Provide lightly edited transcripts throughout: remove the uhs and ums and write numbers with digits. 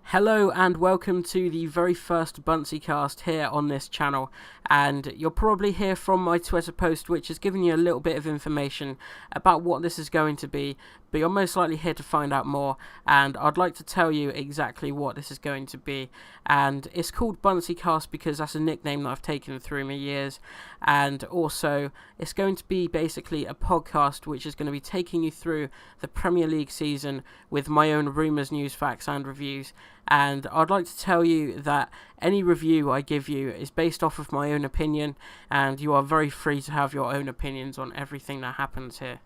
Hello and welcome to the very first BunceyCast here on this channel, and you'll probably hear from my Twitter post which has given you a little bit of information about what this is going to be, but you're most likely here to find out more, and I'd like to tell you exactly what this is going to be. And it's called BunceyCast because that's a nickname that I've taken through my years, and also it's going to be basically a podcast which is going to be taking you through the Premier League season with my own rumours, news, facts and reviews. And I'd like to tell you that any review I give you is based off of my own opinion, and you are very free to have your own opinions on everything that happens here.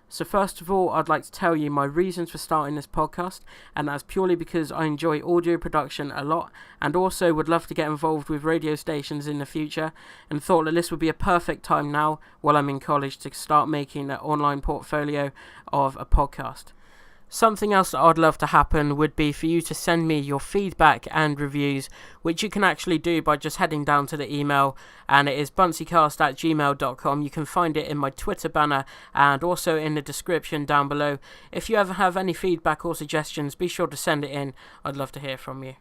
So first of all, I'd like to tell you my reasons for starting this podcast, and that's purely because I enjoy audio production a lot and also would love to get involved with radio stations in the future, and thought that this would be a perfect time now while I'm in college to start making an online portfolio of a podcast. Something else that I'd love to happen would be for you to send me your feedback and reviews, which you can actually do by just heading down to the email, and it is bunceycast@gmail.com. You can find it in my Twitter banner and also in the description down below. If you ever have any feedback or suggestions, be sure to send it in. I'd love to hear from you.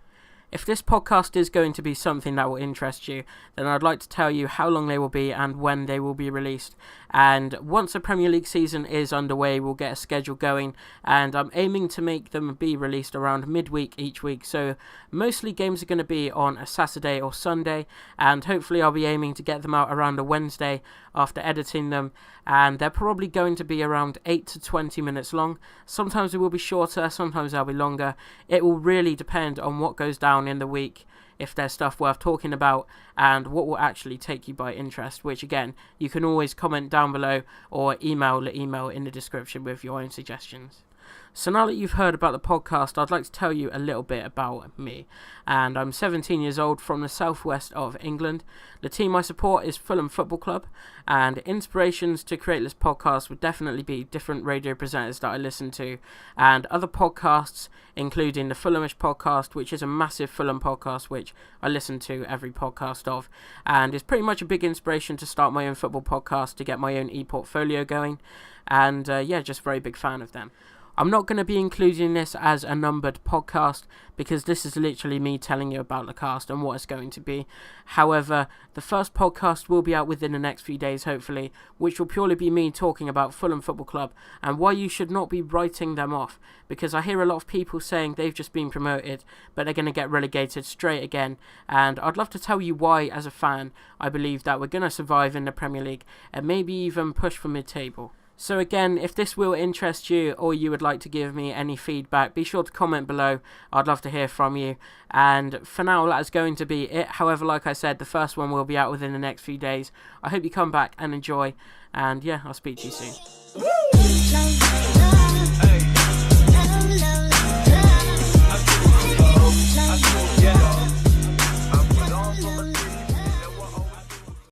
If this podcast is going to be something that will interest you, then I'd like to tell you how long they will be and when they will be released. And once the Premier League season is underway, we'll get a schedule going, and I'm aiming to make them be released around midweek each week. So mostly games are going to be on a Saturday or Sunday, and hopefully I'll be aiming to get them out around a Wednesday after editing them, and they're probably going to be around 8 to 20 minutes long. Sometimes they will be shorter, sometimes they'll be longer. It will really depend on what goes down in the week, if there's stuff worth talking about, and what will actually take you by interest, which again, you can always comment down below or email the email in the description with your own suggestions. So now that you've heard about the podcast, I'd like to tell you a little bit about me. And I'm 17 years old from the southwest of England. The team I support is Fulham Football Club, and inspirations to create this podcast would definitely be different radio presenters that I listen to, and other podcasts, including the Fulhamish podcast, which is a massive Fulham podcast which I listen to every podcast of, and is pretty much a big inspiration to start my own football podcast to get my own e-portfolio going, and just very big fan of them. I'm not going to be including this as a numbered podcast because this is literally me telling you about the cast and what it's going to be. However, the first podcast will be out within the next few days, hopefully, which will purely be me talking about Fulham Football Club and why you should not be writing them off, because I hear a lot of people saying they've just been promoted but they're going to get relegated straight again, and I'd love to tell you why, as a fan, I believe that we're going to survive in the Premier League and maybe even push for mid-table. So again, if this will interest you or you would like to give me any feedback, be sure to comment below. I'd love to hear from you. And for now, that is going to be it. However, like I said, the first one will be out within the next few days. I hope you come back and enjoy. And yeah, I'll speak to you soon.